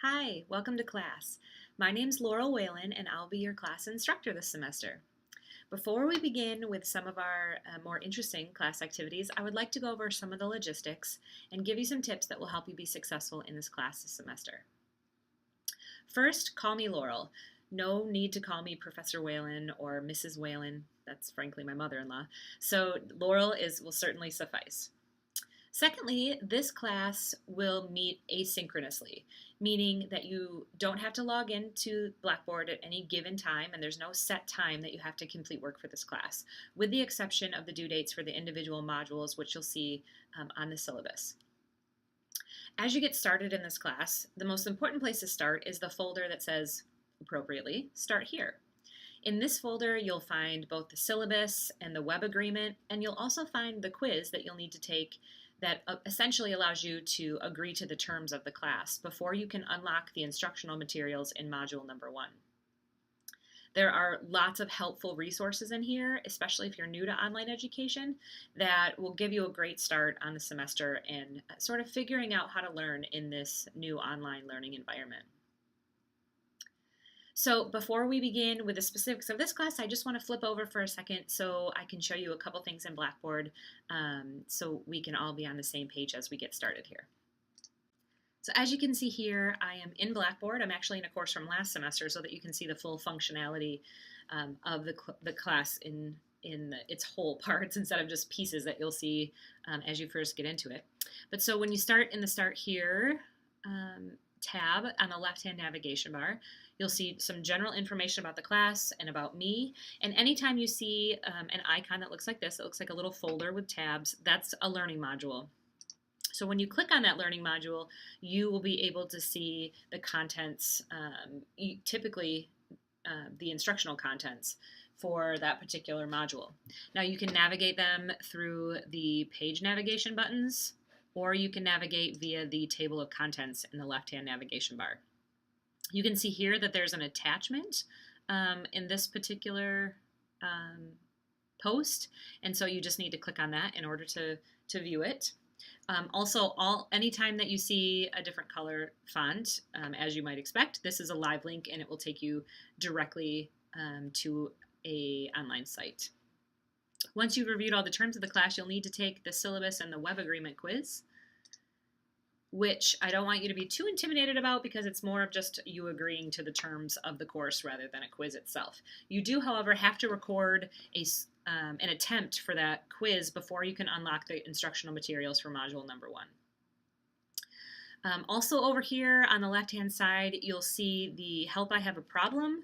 Hi, welcome to class. My name's Laurel Whalen and I'll be your class instructor this semester. Before we begin with some of our more interesting class activities, I would like to go over some of the logistics and give you some tips that will help you be successful in this class this semester. First, call me Laurel. No need to call me Professor Whalen or Mrs. Whalen. That's frankly my mother-in-law. So Laurel will certainly suffice. Secondly, this class will meet asynchronously, meaning that you don't have to log into Blackboard at any given time, and there's no set time that you have to complete work for this class, with the exception of the due dates for the individual modules, which you'll see on the syllabus. As you get started in this class, the most important place to start is the folder that says, appropriately, Start Here. In this folder, you'll find both the syllabus and the web agreement, and you'll also find the quiz that you'll need to take that essentially allows you to agree to the terms of the class before you can unlock the instructional materials in module number 1. There are lots of helpful resources in here, especially if you're new to online education, that will give you a great start on the semester and sort of figuring out how to learn in this new online learning environment. So before we begin with the specifics of this class, I just want to flip over for a second so I can show you a couple things in Blackboard so we can all be on the same page as we get started here. So as you can see here, I am in Blackboard. I'm actually in a course from last semester so that you can see the full functionality of the class in its whole parts instead of just pieces that you'll see as you first get into it. But so when you start in the Start Here tab on the left-hand navigation bar, you'll see some general information about the class and about me. And anytime you see an icon that looks like this, it looks like a little folder with tabs, that's a learning module. So when you click on that learning module, you will be able to see the contents, typically the instructional contents for that particular module. Now you can navigate them through the page navigation buttons, or you can navigate via the table of contents in the left-hand navigation bar. You can see here that there's an attachment in this particular post, and so you just need to click on that in order to view it. Also, anytime that you see a different color font, as you might expect, this is a live link and it will take you directly to an online site. Once you've reviewed all the terms of the class, you'll need to take the syllabus and the web agreement quiz, which I don't want you to be too intimidated about because it's more of just you agreeing to the terms of the course rather than a quiz itself. You do, however, have to record an attempt for that quiz before you can unlock the instructional materials for module number 1. Also over here on the left-hand side, you'll see the Help I Have a Problem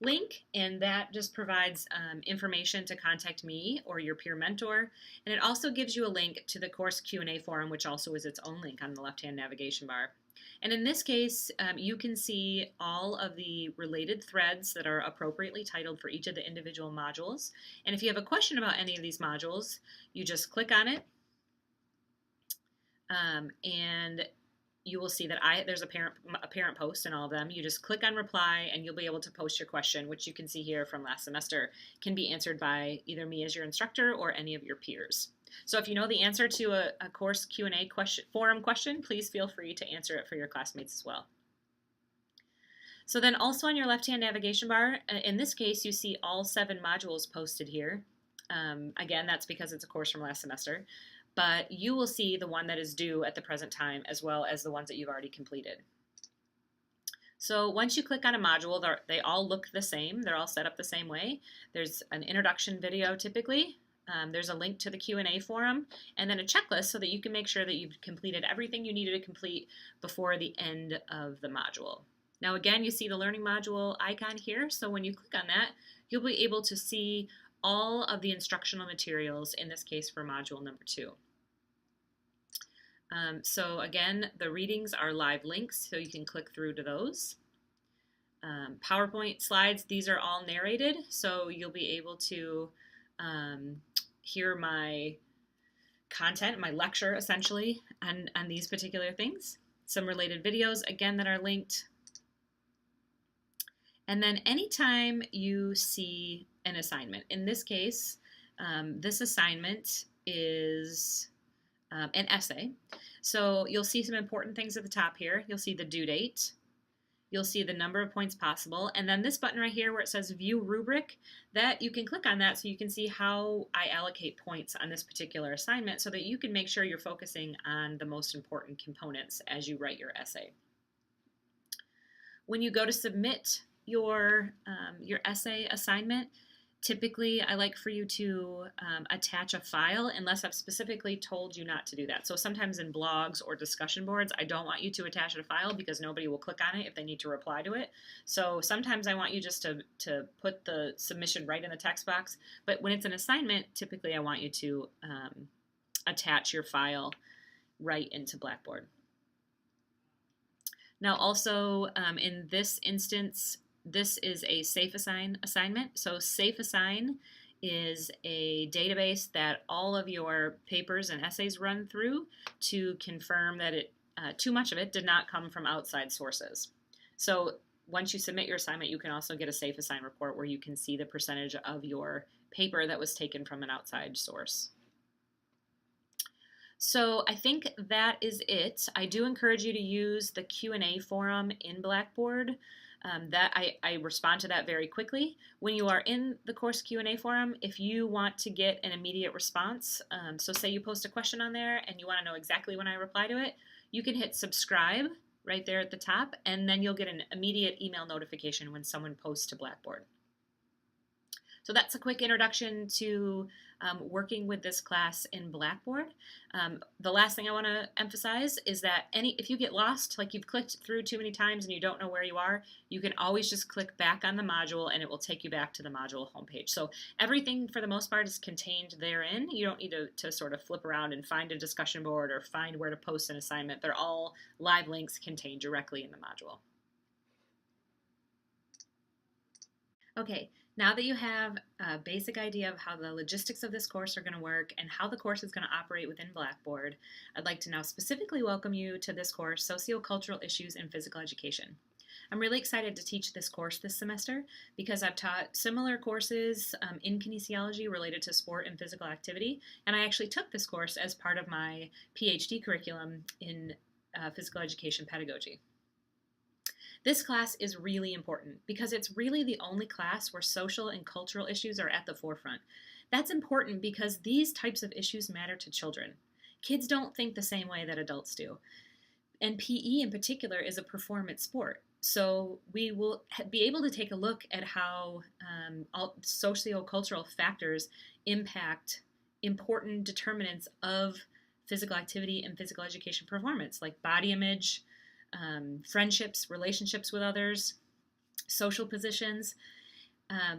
link, and that just provides information to contact me or your peer mentor, and it also gives you a link to the course Q&A forum, which also is its own link on the left-hand navigation bar. And in this case, you can see all of the related threads that are appropriately titled for each of the individual modules, and if you have a question about any of these modules, you just click on it, and you will see that there's a parent post in all of them. You just click on reply and you'll be able to post your question, which you can see here from last semester can be answered by either me as your instructor or any of your peers. So if you know the answer to a course Q&A forum question, please feel free to answer it for your classmates as well. So then also on your left-hand navigation bar, in this case, you see all 7 modules posted here. Again, that's because it's a course from last semester. But you will see the one that is due at the present time as well as the ones that you've already completed. So once you click on a module, they all look the same. They're all set up the same way. There's an introduction video typically. There's a link to the Q&A forum, and then a checklist so that you can make sure that you've completed everything you needed to complete before the end of the module. Now again, you see the learning module icon here, so when you click on that, you'll be able to see all of the instructional materials, in this case for module number 2. So again, the readings are live links, so you can click through to those. PowerPoint slides, these are all narrated, so you'll be able to hear my content, my lecture essentially, on these particular things. Some related videos, again, that are linked. And then anytime you see an assignment, in this case, this assignment is an essay. So you'll see some important things at the top here. You'll see the due date, you'll see the number of points possible. And then this button right here where it says View Rubric, that you can click on that so you can see how I allocate points on this particular assignment so that you can make sure you're focusing on the most important components as you write your essay. When you go to submit your essay assignment, typically I like for you to attach a file unless I've specifically told you not to do that. So sometimes in blogs or discussion boards, I don't want you to attach a file because nobody will click on it if they need to reply to it. So sometimes I want you just to put the submission right in the text box. But when it's an assignment, typically I want you to attach your file right into Blackboard. Now also in this instance, this is a Safe Assign assignment. So Safe Assign is a database that all of your papers and essays run through to confirm that too much of it did not come from outside sources. So once you submit your assignment, you can also get a Safe Assign report where you can see the percentage of your paper that was taken from an outside source. So I think that is it. I do encourage you to use the Q&A forum in Blackboard. I respond to that very quickly. When you are in the course Q&A forum, if you want to get an immediate response, so say you post a question on there and you want to know exactly when I reply to it, you can hit subscribe right there at the top, and then you'll get an immediate email notification when someone posts to Blackboard. So that's a quick introduction to working with this class in Blackboard. The last thing I want to emphasize is that if you get lost, like you've clicked through too many times and you don't know where you are, you can always just click back on the module and it will take you back to the module homepage. So everything for the most part is contained therein. You don't need to sort of flip around and find a discussion board or find where to post an assignment. They're all live links contained directly in the module. Okay, now that you have a basic idea of how the logistics of this course are going to work and how the course is going to operate within Blackboard, I'd like to now specifically welcome you to this course, Sociocultural Issues in Physical Education. I'm really excited to teach this course this semester because I've taught similar courses in kinesiology related to sport and physical activity, and I actually took this course as part of my PhD curriculum in physical education pedagogy. This class is really important because it's really the only class where social and cultural issues are at the forefront. That's important because these types of issues matter to children. Kids don't think the same way that adults do. And PE in particular is a performance sport. So we will be able to take a look at how socio-cultural factors impact important determinants of physical activity and physical education performance, like body image, friendships, relationships with others, social positions.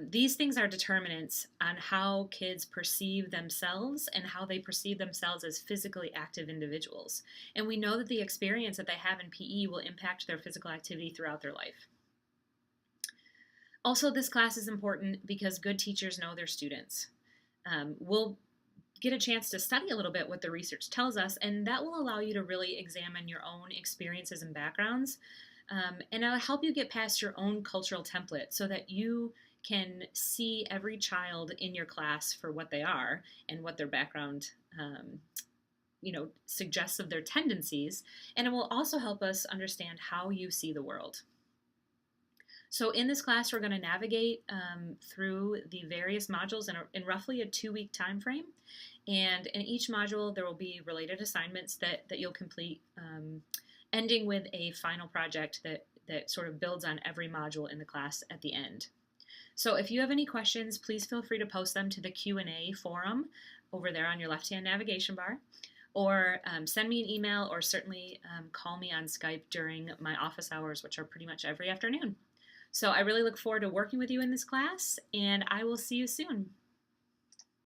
These things are determinants on how kids perceive themselves and how they perceive themselves as physically active individuals. And we know that the experience that they have in PE will impact their physical activity throughout their life. Also, this class is important because good teachers know their students. We'll get a chance to study a little bit what the research tells us, and that will allow you to really examine your own experiences and backgrounds, and it'll help you get past your own cultural template so that you can see every child in your class for what they are and what their background suggests of their tendencies, and it will also help us understand how you see the world. So in this class, we're going to navigate through the various modules in roughly a 2-week time frame. And in each module, there will be related assignments that you'll complete, ending with a final project that sort of builds on every module in the class at the end. So if you have any questions, please feel free to post them to the Q&A forum over there on your left-hand navigation bar, or send me an email, or certainly call me on Skype during my office hours, which are pretty much every afternoon. So I really look forward to working with you in this class, and I will see you soon.